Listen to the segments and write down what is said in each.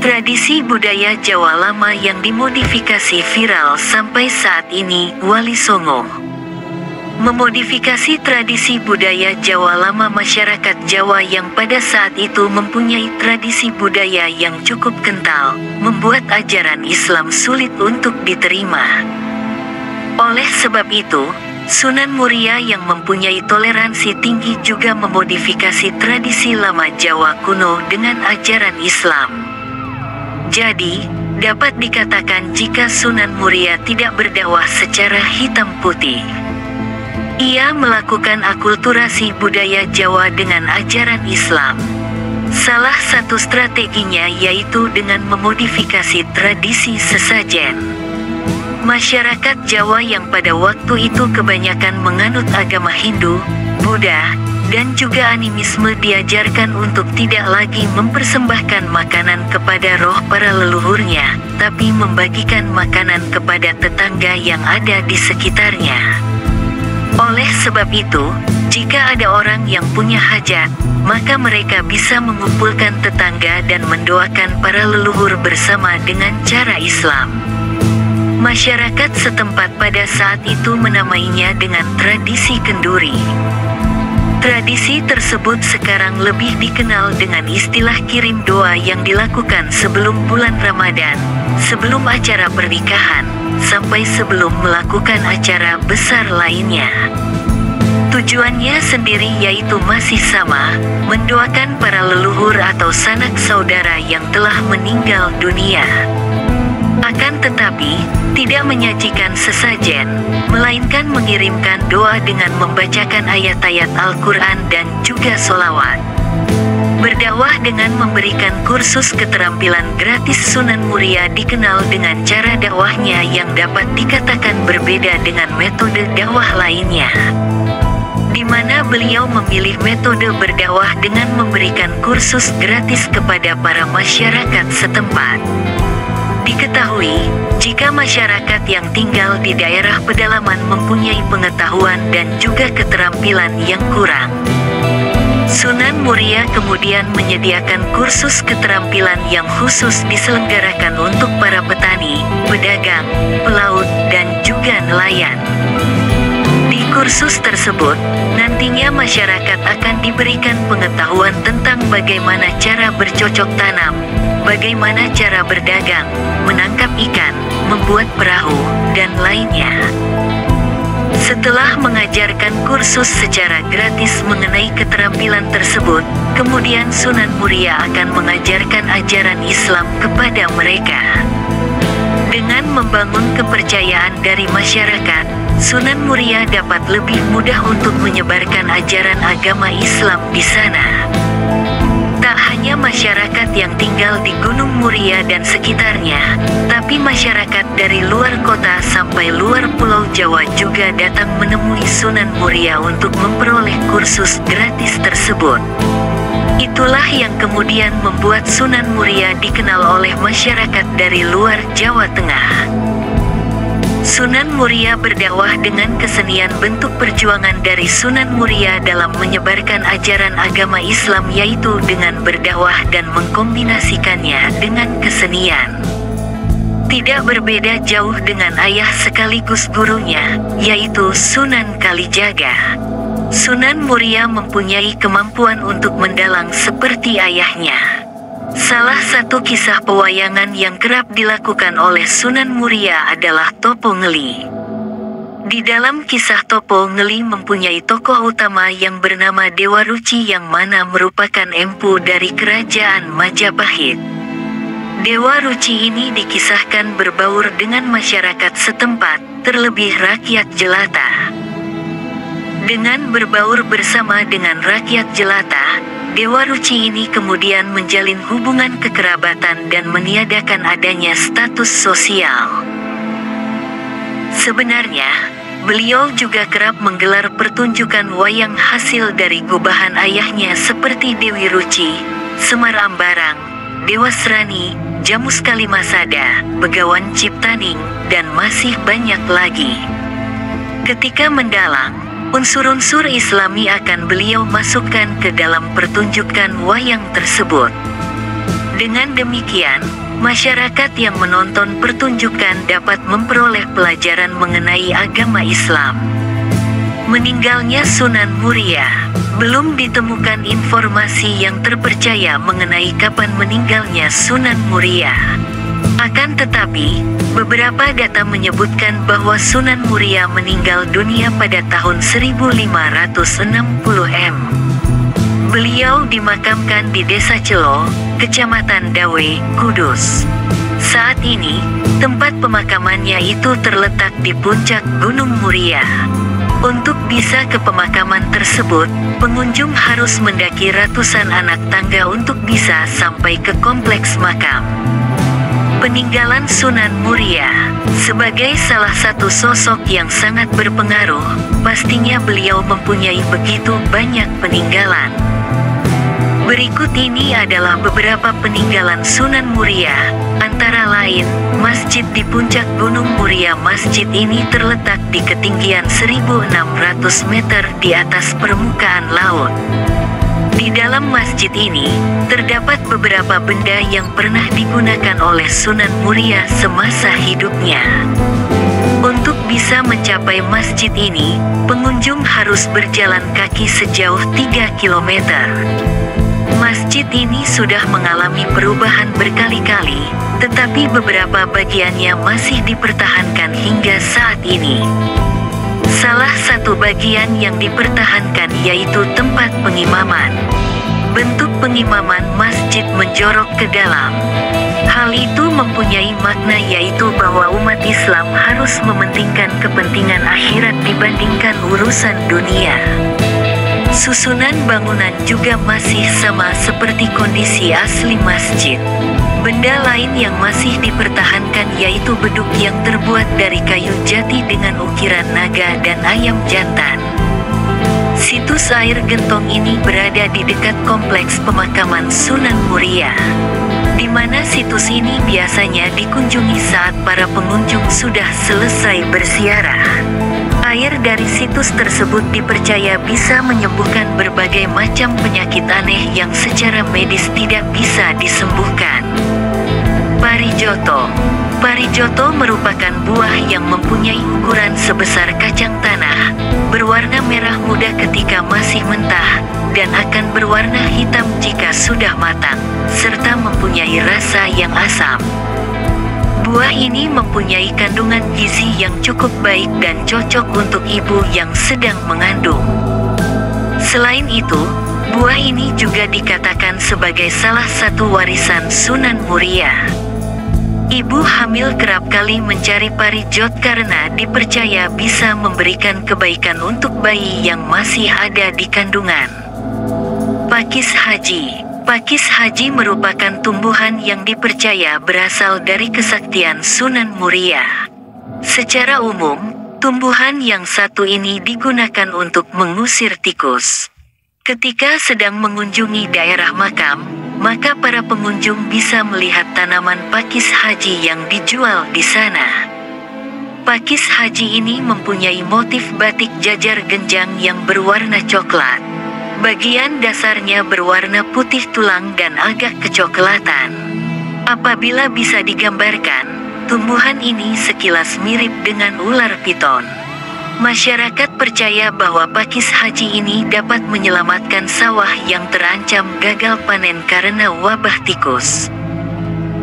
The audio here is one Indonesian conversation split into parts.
Tradisi budaya Jawa lama yang dimodifikasi viral sampai saat ini, Wali Songo. Memodifikasi tradisi budaya Jawa lama. Masyarakat Jawa yang pada saat itu mempunyai tradisi budaya yang cukup kental, membuat ajaran Islam sulit untuk diterima. Oleh sebab itu, Sunan Muria yang mempunyai toleransi tinggi juga memodifikasi tradisi lama Jawa kuno dengan ajaran Islam. Jadi, dapat dikatakan jika Sunan Muria tidak berdakwah secara hitam putih. Ia melakukan akulturasi budaya Jawa dengan ajaran Islam. Salah satu strateginya yaitu dengan memodifikasi tradisi sesajen. Masyarakat Jawa yang pada waktu itu kebanyakan menganut agama Hindu, Buddha, dan juga animisme diajarkan untuk tidak lagi mempersembahkan makanan kepada roh para leluhurnya, tapi membagikan makanan kepada tetangga yang ada di sekitarnya. Oleh sebab itu, jika ada orang yang punya hajat, maka mereka bisa mengumpulkan tetangga dan mendoakan para leluhur bersama dengan cara Islam. Masyarakat setempat pada saat itu menamainya dengan tradisi kenduri. Tradisi tersebut sekarang lebih dikenal dengan istilah kirim doa yang dilakukan sebelum bulan Ramadan, sebelum acara pernikahan, sampai sebelum melakukan acara besar lainnya. Tujuannya sendiri yaitu masih sama, mendoakan para leluhur atau sanak saudara yang telah meninggal dunia. Akan tetapi, tidak menyajikan sesajen, melainkan mengirimkan doa dengan membacakan ayat-ayat Al-Quran dan juga sholawat. Berdakwah dengan memberikan kursus keterampilan gratis. Sunan Muria dikenal dengan cara dakwahnya yang dapat dikatakan berbeda dengan metode dakwah lainnya, di mana beliau memilih metode berdakwah dengan memberikan kursus gratis kepada para masyarakat setempat. Diketahui, jika masyarakat yang tinggal di daerah pedalaman mempunyai pengetahuan dan juga keterampilan yang kurang, Sunan Muria kemudian menyediakan kursus keterampilan yang khusus diselenggarakan untuk para petani, pedagang, pelaut, dan juga nelayan. Di kursus tersebut, nantinya masyarakat akan diberikan pengetahuan tentang bagaimana cara bercocok tanam, bagaimana cara berdagang, menangkap ikan, membuat perahu, dan lainnya. Setelah mengajarkan kursus secara gratis mengenai keterampilan tersebut, kemudian Sunan Muria akan mengajarkan ajaran Islam kepada mereka. Dengan membangun kepercayaan dari masyarakat, Sunan Muria dapat lebih mudah untuk menyebarkan ajaran agama Islam di sana. Tak hanya masyarakat yang tinggal di Gunung Muria dan sekitarnya, tapi masyarakat dari luar kota sampai luar Pulau Jawa juga datang menemui Sunan Muria untuk memperoleh kursus gratis tersebut. Itulah yang kemudian membuat Sunan Muria dikenal oleh masyarakat dari luar Jawa Tengah. Sunan Muria berdakwah dengan kesenian. Bentuk perjuangan dari Sunan Muria dalam menyebarkan ajaran agama Islam yaitu dengan berdakwah dan mengkombinasikannya dengan kesenian. Tidak berbeda jauh dengan ayah sekaligus gurunya, yaitu Sunan Kalijaga. Sunan Muria mempunyai kemampuan untuk mendalang seperti ayahnya. Salah satu kisah pewayangan yang kerap dilakukan oleh Sunan Muria adalah Topo Ngeli. Di dalam kisah Topo Ngeli mempunyai tokoh utama yang bernama Dewa Ruci yang mana merupakan empu dari kerajaan Majapahit. Dewa Ruci ini dikisahkan berbaur dengan masyarakat setempat, terlebih rakyat jelata. Dengan berbaur bersama dengan rakyat jelata, Dewa Ruci ini kemudian menjalin hubungan kekerabatan dan meniadakan adanya status sosial. Sebenarnya, beliau juga kerap menggelar pertunjukan wayang hasil dari gubahan ayahnya seperti Dewi Ruci, Semar Ambarang, Dewa Serani, Jamus Kalimasada, Begawan Ciptaning, dan masih banyak lagi. Ketika mendalang, unsur-unsur Islami akan beliau masukkan ke dalam pertunjukan wayang tersebut. Dengan demikian, masyarakat yang menonton pertunjukan dapat memperoleh pelajaran mengenai agama Islam. Meninggalnya Sunan Muria. Belum ditemukan informasi yang terpercaya mengenai kapan meninggalnya Sunan Muria. Akan tetapi, beberapa data menyebutkan bahwa Sunan Muria meninggal dunia pada tahun 1560 m. Beliau dimakamkan di Desa Celo, Kecamatan Dawe, Kudus. Saat ini, tempat pemakamannya itu terletak di puncak Gunung Muria. Untuk bisa ke pemakaman tersebut, pengunjung harus mendaki ratusan anak tangga untuk bisa sampai ke kompleks makam. Peninggalan Sunan Muria. Sebagai salah satu sosok yang sangat berpengaruh, pastinya beliau mempunyai begitu banyak peninggalan. Berikut ini adalah beberapa peninggalan Sunan Muria, antara lain, masjid di puncak Gunung Muria. Masjid ini terletak di ketinggian 1.600 meter di atas permukaan laut. Di dalam masjid ini, terdapat beberapa benda yang pernah digunakan oleh Sunan Muria semasa hidupnya. Untuk bisa mencapai masjid ini, pengunjung harus berjalan kaki sejauh 3 km. Masjid ini sudah mengalami perubahan berkali-kali, tetapi beberapa bagiannya masih dipertahankan hingga saat ini. Salah satu bagian yang dipertahankan yaitu tempat pengimaman. Bentuk pengimaman masjid menjorok ke dalam. Hal itu mempunyai makna yaitu bahwa umat Islam harus mementingkan kepentingan akhirat dibandingkan urusan dunia. Susunan bangunan juga masih sama seperti kondisi asli masjid. Benda lain yang masih dipertahankan yaitu beduk yang terbuat dari kayu jati dengan ukiran naga dan ayam jantan. Situs air gentong ini berada di dekat kompleks pemakaman Sunan Muria, di mana situs ini biasanya dikunjungi saat para pengunjung sudah selesai berziarah. Air dari situs tersebut dipercaya bisa menyembuhkan berbagai macam penyakit aneh yang secara medis tidak bisa disembuhkan. Parijoto. Parijoto merupakan buah yang mempunyai ukuran sebesar kacang tanah, berwarna merah muda ketika masih mentah, dan akan berwarna hitam jika sudah matang, serta mempunyai rasa yang asam. Buah ini mempunyai kandungan gizi yang cukup baik dan cocok untuk ibu yang sedang mengandung. Selain itu, buah ini juga dikatakan sebagai salah satu warisan Sunan Muria. Ibu hamil kerap kali mencari parijot karena dipercaya bisa memberikan kebaikan untuk bayi yang masih ada di kandungan. Pakis Haji. Pakis Haji merupakan tumbuhan yang dipercaya berasal dari kesaktian Sunan Muria. Secara umum, tumbuhan yang satu ini digunakan untuk mengusir tikus. Ketika sedang mengunjungi daerah makam, maka para pengunjung bisa melihat tanaman pakis haji yang dijual di sana. Pakis haji ini mempunyai motif batik jajar genjang yang berwarna coklat. Bagian dasarnya berwarna putih tulang dan agak kecoklatan. Apabila bisa digambarkan, tumbuhan ini sekilas mirip dengan ular piton. Masyarakat percaya bahwa pakis haji ini dapat menyelamatkan sawah yang terancam gagal panen karena wabah tikus.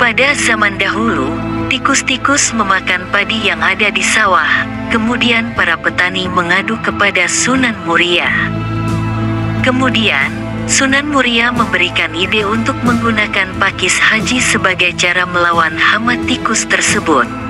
Pada zaman dahulu, tikus-tikus memakan padi yang ada di sawah, kemudian para petani mengadu kepada Sunan Muria. Kemudian, Sunan Muria memberikan ide untuk menggunakan pakis haji sebagai cara melawan hama tikus tersebut.